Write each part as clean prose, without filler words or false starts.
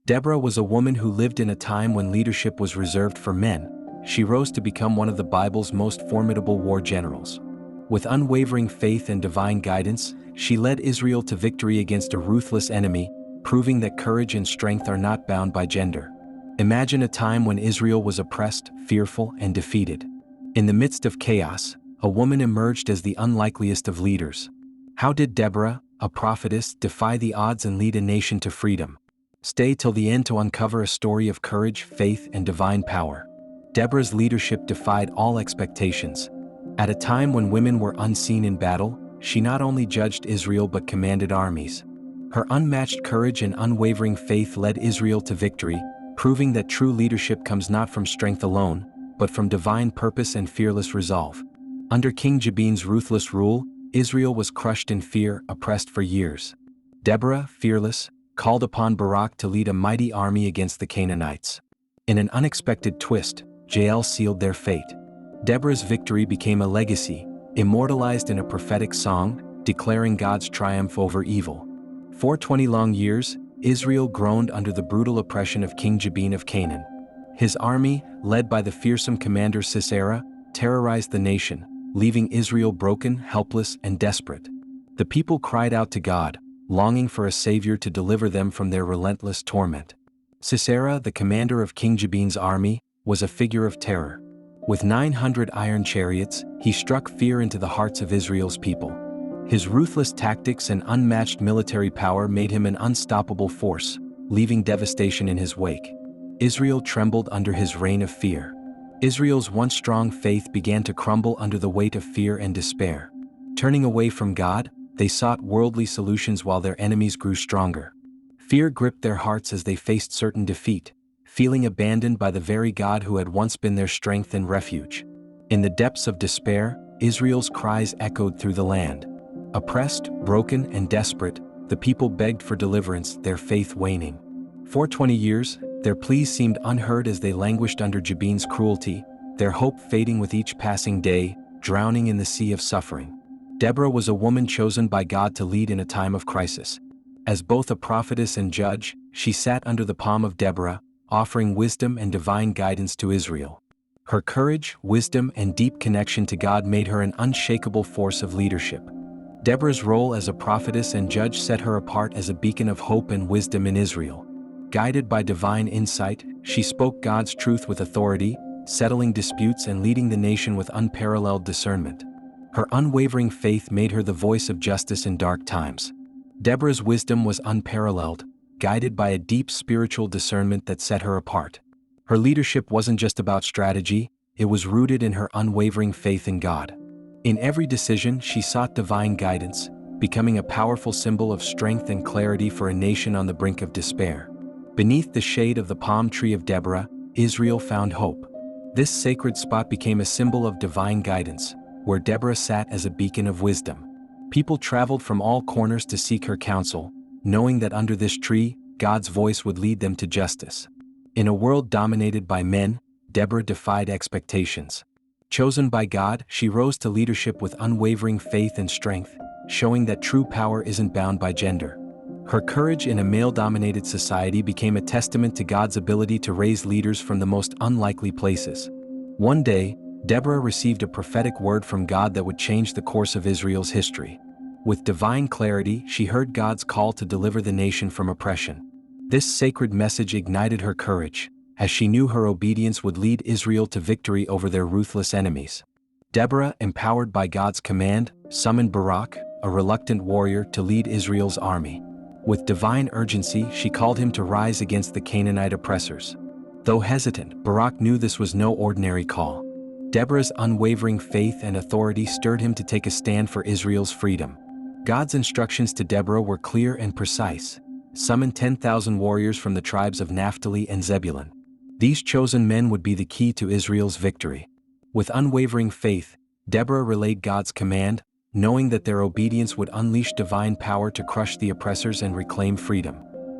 Deborah was a woman who lived in a time when leadership was reserved for men. She rose to become one of the Bible's most formidable war generals. With unwavering faith and divine guidance, she led Israel to victory against a ruthless enemy, proving that courage and strength are not bound by gender. Imagine a time when Israel was oppressed, fearful, and defeated. In the midst of chaos, a woman emerged as the unlikeliest of leaders. How did Deborah, a prophetess, defy the odds and lead a nation to freedom? Stay till the end to uncover a story of courage, faith, and divine power. Deborah's leadership defied all expectations. At a time when women were unseen in battle, she not only judged Israel but commanded armies. Her unmatched courage and unwavering faith led Israel to victory, proving that true leadership comes not from strength alone, but from divine purpose and fearless resolve. Under King Jabin's ruthless rule, Israel was crushed in fear, oppressed for years. Deborah, fearless, called upon Barak to lead a mighty army against the Canaanites. In an unexpected twist, Jael sealed their fate. Deborah's victory became a legacy, immortalized in a prophetic song, declaring God's triumph over evil. For 20 long years, Israel groaned under the brutal oppression of King Jabin of Canaan. His army, led by the fearsome commander Sisera, terrorized the nation, leaving Israel broken, helpless, and desperate. The people cried out to God, longing for a savior to deliver them from their relentless torment. Sisera, the commander of King Jabin's army, was a figure of terror. With 900 iron chariots, he struck fear into the hearts of Israel's people. His ruthless tactics and unmatched military power made him an unstoppable force, leaving devastation in his wake. Israel trembled under his reign of fear. Israel's once strong faith began to crumble under the weight of fear and despair. Turning away from God, they sought worldly solutions while their enemies grew stronger. Fear gripped their hearts as they faced certain defeat, feeling abandoned by the very God who had once been their strength and refuge. In the depths of despair, Israel's cries echoed through the land. Oppressed, broken, and desperate, the people begged for deliverance, their faith waning. For 20 years, their pleas seemed unheard as they languished under Jabin's cruelty, their hope fading with each passing day, drowning in the sea of suffering. Deborah was a woman chosen by God to lead in a time of crisis. As both a prophetess and judge, she sat under the palm of Deborah, offering wisdom and divine guidance to Israel. Her courage, wisdom, and deep connection to God made her an unshakable force of leadership. Deborah's role as a prophetess and judge set her apart as a beacon of hope and wisdom in Israel. Guided by divine insight, she spoke God's truth with authority, settling disputes and leading the nation with unparalleled discernment. Her unwavering faith made her the voice of justice in dark times. Deborah's wisdom was unparalleled, guided by a deep spiritual discernment that set her apart. Her leadership wasn't just about strategy, it was rooted in her unwavering faith in God. In every decision, she sought divine guidance, becoming a powerful symbol of strength and clarity for a nation on the brink of despair. Beneath the shade of the palm tree of Deborah, Israel found hope. This sacred spot became a symbol of divine guidance, where Deborah sat as a beacon of wisdom. People traveled from all corners to seek her counsel, knowing that under this tree, God's voice would lead them to justice. In a world dominated by men, Deborah defied expectations. Chosen by God, she rose to leadership with unwavering faith and strength, showing that true power isn't bound by gender. Her courage in a male-dominated society became a testament to God's ability to raise leaders from the most unlikely places. One day, Deborah received a prophetic word from God that would change the course of Israel's history. With divine clarity, she heard God's call to deliver the nation from oppression. This sacred message ignited her courage, as she knew her obedience would lead Israel to victory over their ruthless enemies. Deborah, empowered by God's command, summoned Barak, a reluctant warrior, to lead Israel's army. With divine urgency, she called him to rise against the Canaanite oppressors. Though hesitant, Barak knew this was no ordinary call. Deborah's unwavering faith and authority stirred him to take a stand for Israel's freedom. God's instructions to Deborah were clear and precise. Summon 10,000 warriors from the tribes of Naphtali and Zebulun. These chosen men would be the key to Israel's victory. With unwavering faith, Deborah relayed God's command, knowing that their obedience would unleash divine power to crush the oppressors and reclaim freedom.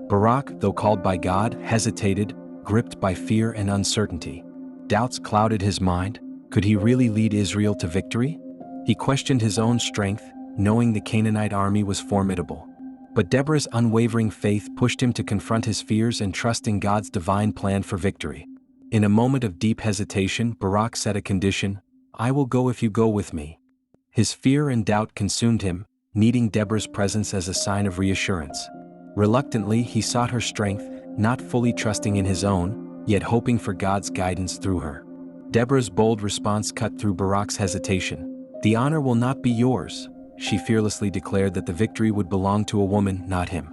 Barak, though called by God, hesitated, gripped by fear and uncertainty. Doubts clouded his mind. Could he really lead Israel to victory? He questioned his own strength, knowing the Canaanite army was formidable. But Deborah's unwavering faith pushed him to confront his fears and trust in God's divine plan for victory. In a moment of deep hesitation, Barak set a condition: "I will go if you go with me." His fear and doubt consumed him, needing Deborah's presence as a sign of reassurance. Reluctantly, he sought her strength, not fully trusting in his own, yet hoping for God's guidance through her. Deborah's bold response cut through Barak's hesitation. "The honor will not be yours." She fearlessly declared that the victory would belong to a woman, not him.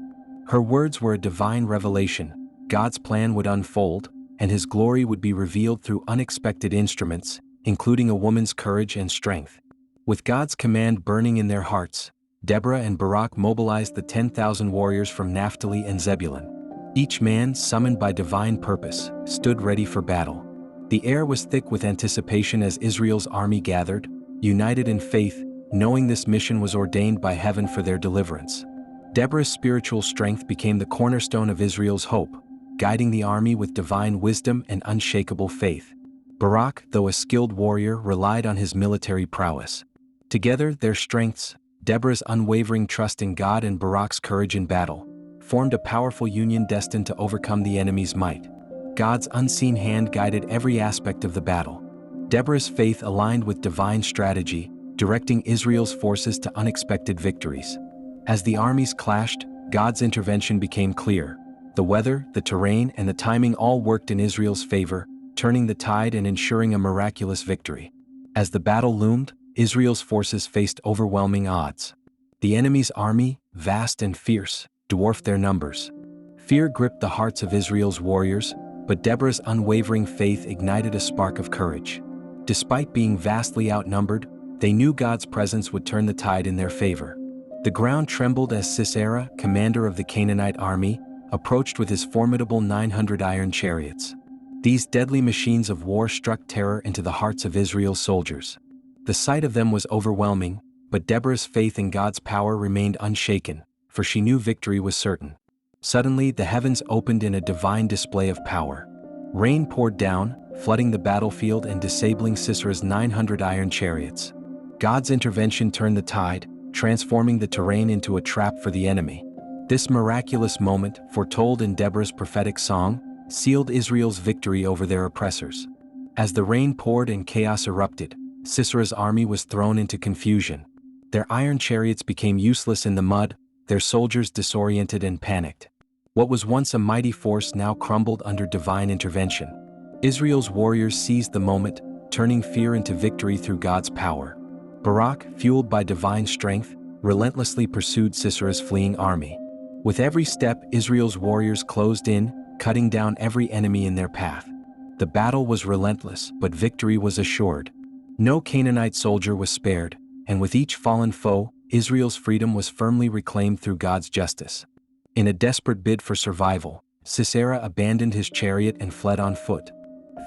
Her words were a divine revelation. God's plan would unfold, and his glory would be revealed through unexpected instruments, including a woman's courage and strength. With God's command burning in their hearts, Deborah and Barak mobilized the 10,000 warriors from Naphtali and Zebulun. Each man, summoned by divine purpose, stood ready for battle. The air was thick with anticipation as Israel's army gathered, united in faith, knowing this mission was ordained by heaven for their deliverance. Deborah's spiritual strength became the cornerstone of Israel's hope, guiding the army with divine wisdom and unshakable faith. Barak, though a skilled warrior, relied on his military prowess. Together, their strengths, Deborah's unwavering trust in God and Barak's courage in battle, formed a powerful union destined to overcome the enemy's might. God's unseen hand guided every aspect of the battle. Deborah's faith aligned with divine strategy, directing Israel's forces to unexpected victories. As the armies clashed, God's intervention became clear. The weather, the terrain, and the timing all worked in Israel's favor, turning the tide and ensuring a miraculous victory. As the battle loomed, Israel's forces faced overwhelming odds. The enemy's army, vast and fierce, dwarfed their numbers. Fear gripped the hearts of Israel's warriors, but Deborah's unwavering faith ignited a spark of courage. Despite being vastly outnumbered, they knew God's presence would turn the tide in their favor. The ground trembled as Sisera, commander of the Canaanite army, approached with his formidable 900 iron chariots. These deadly machines of war struck terror into the hearts of Israel's soldiers. The sight of them was overwhelming, but Deborah's faith in God's power remained unshaken, for she knew victory was certain. Suddenly, the heavens opened in a divine display of power. Rain poured down, flooding the battlefield and disabling Sisera's 900 iron chariots. God's intervention turned the tide, transforming the terrain into a trap for the enemy. This miraculous moment, foretold in Deborah's prophetic song, sealed Israel's victory over their oppressors. As the rain poured and chaos erupted, Sisera's army was thrown into confusion. Their iron chariots became useless in the mud, their soldiers disoriented and panicked. What was once a mighty force now crumbled under divine intervention. Israel's warriors seized the moment, turning fear into victory through God's power. Barak, fueled by divine strength, relentlessly pursued Sisera's fleeing army. With every step, Israel's warriors closed in, cutting down every enemy in their path. The battle was relentless, but victory was assured. No Canaanite soldier was spared, and with each fallen foe, Israel's freedom was firmly reclaimed through God's justice. In a desperate bid for survival, Sisera abandoned his chariot and fled on foot.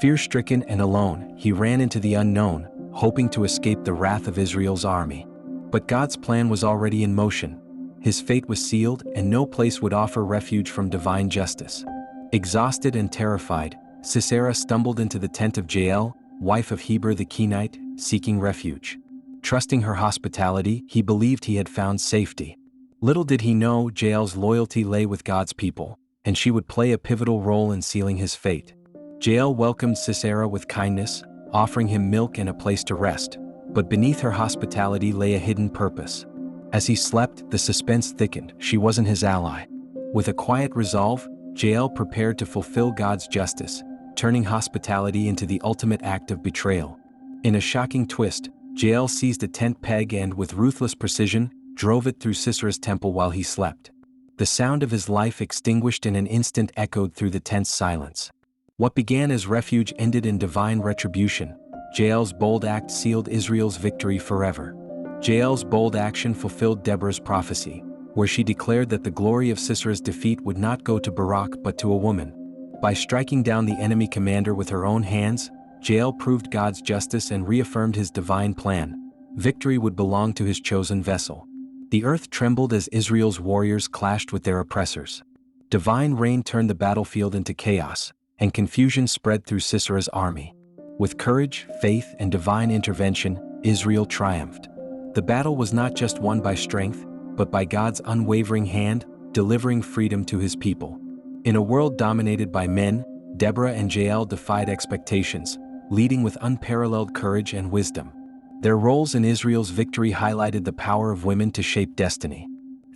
Fear-stricken and alone, he ran into the unknown, hoping to escape the wrath of Israel's army. But God's plan was already in motion. His fate was sealed, and no place would offer refuge from divine justice. Exhausted and terrified, Sisera stumbled into the tent of Jael, wife of Heber the Kenite, seeking refuge. Trusting her hospitality, he believed he had found safety. Little did he know Jael's loyalty lay with God's people, and she would play a pivotal role in sealing his fate. Jael welcomed Sisera with kindness, offering him milk and a place to rest, but beneath her hospitality lay a hidden purpose. As he slept, the suspense thickened. She wasn't his ally. With a quiet resolve, Jael prepared to fulfill God's justice, turning hospitality into the ultimate act of betrayal. In a shocking twist, Jael seized a tent peg and, with ruthless precision, drove it through Sisera's temple while he slept. The sound of his life extinguished in an instant echoed through the tense silence. What began as refuge ended in divine retribution. Jael's bold act sealed Israel's victory forever. Jael's bold action fulfilled Deborah's prophecy, where she declared that the glory of Sisera's defeat would not go to Barak but to a woman. By striking down the enemy commander with her own hands, Jael proved God's justice and reaffirmed his divine plan. Victory would belong to his chosen vessel. The earth trembled as Israel's warriors clashed with their oppressors. Divine rain turned the battlefield into chaos, and confusion spread through Sisera's army. With courage, faith, and divine intervention, Israel triumphed. The battle was not just won by strength, but by God's unwavering hand, delivering freedom to his people. In a world dominated by men, Deborah and Jael defied expectations, leading with unparalleled courage and wisdom. Their roles in Israel's victory highlighted the power of women to shape destiny.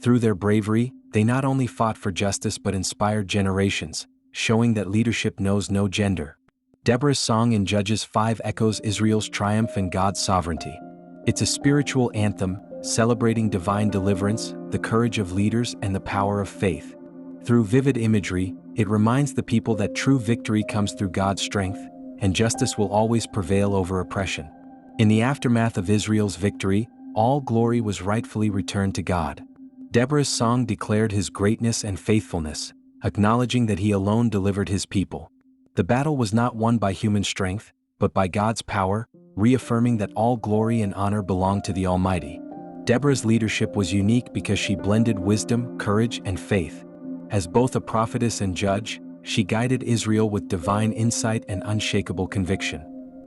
Through their bravery, they not only fought for justice but inspired generations, showing that leadership knows no gender. Deborah's song in Judges 5 echoes Israel's triumph and God's sovereignty. It's a spiritual anthem, celebrating divine deliverance, the courage of leaders, and the power of faith. Through vivid imagery, it reminds the people that true victory comes through God's strength, and justice will always prevail over oppression. In the aftermath of Israel's victory, all glory was rightfully returned to God. Deborah's song declared his greatness and faithfulness, acknowledging that he alone delivered his people. The battle was not won by human strength, but by God's power, reaffirming that all glory and honor belong to the Almighty. Deborah's leadership was unique because she blended wisdom, courage, and faith. As both a prophetess and judge, she guided Israel with divine insight and unshakable conviction.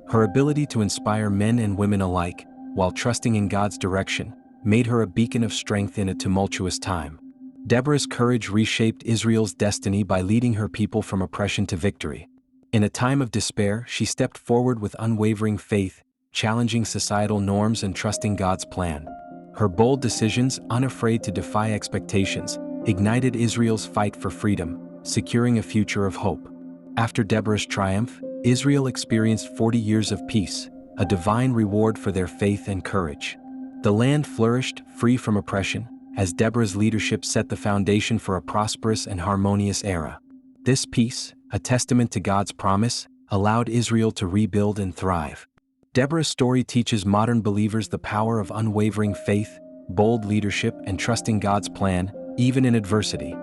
Her ability to inspire men and women alike, while trusting in God's direction, made her a beacon of strength in a tumultuous time. Deborah's courage reshaped Israel's destiny by leading her people from oppression to victory. In a time of despair, she stepped forward with unwavering faith, challenging societal norms and trusting God's plan. Her bold decisions, unafraid to defy expectations, ignited Israel's fight for freedom, securing a future of hope. After Deborah's triumph, Israel experienced 40 years of peace, a divine reward for their faith and courage. The land flourished, free from oppression, as Deborah's leadership set the foundation for a prosperous and harmonious era. This peace, a testament to God's promise, allowed Israel to rebuild and thrive. Deborah's story teaches modern believers the power of unwavering faith, bold leadership, and trusting God's plan, even in adversity.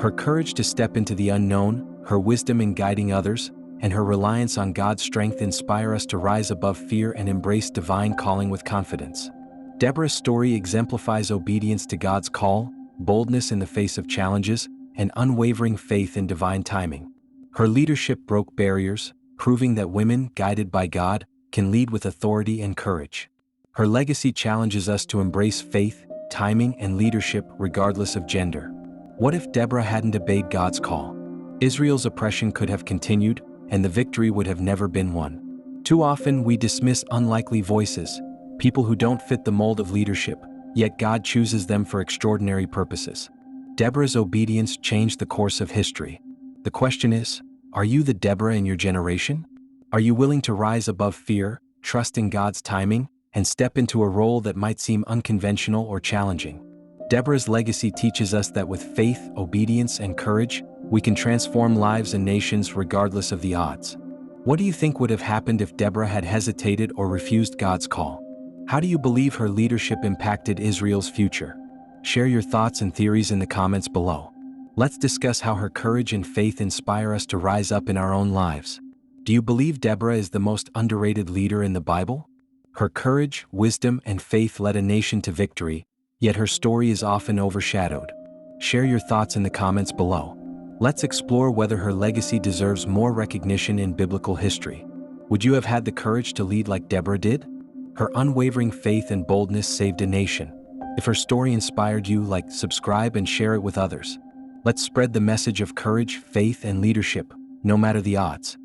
Her courage to step into the unknown, her wisdom in guiding others, and her reliance on God's strength inspire us to rise above fear and embrace divine calling with confidence. Deborah's story exemplifies obedience to God's call, boldness in the face of challenges, and unwavering faith in divine timing. Her leadership broke barriers, proving that women, guided by God, can lead with authority and courage. Her legacy challenges us to embrace faith, timing, and leadership regardless of gender. What if Deborah hadn't obeyed God's call? Israel's oppression could have continued, and the victory would have never been won. Too often we dismiss unlikely voices, people who don't fit the mold of leadership, yet God chooses them for extraordinary purposes. Deborah's obedience changed the course of history. The question is, are you the Deborah in your generation? Are you willing to rise above fear, trust in God's timing, and step into a role that might seem unconventional or challenging? Deborah's legacy teaches us that with faith, obedience, and courage, we can transform lives and nations regardless of the odds. What do you think would have happened if Deborah had hesitated or refused God's call? How do you believe her leadership impacted Israel's future? Share your thoughts and theories in the comments below. Let's discuss how her courage and faith inspire us to rise up in our own lives. Do you believe Deborah is the most underrated leader in the Bible? Her courage, wisdom, and faith led a nation to victory, yet her story is often overshadowed. Share your thoughts in the comments below. Let's explore whether her legacy deserves more recognition in biblical history. Would you have had the courage to lead like Deborah did? Her unwavering faith and boldness saved a nation. If her story inspired you, subscribe, and share it with others. Let's spread the message of courage, faith, and leadership, no matter the odds.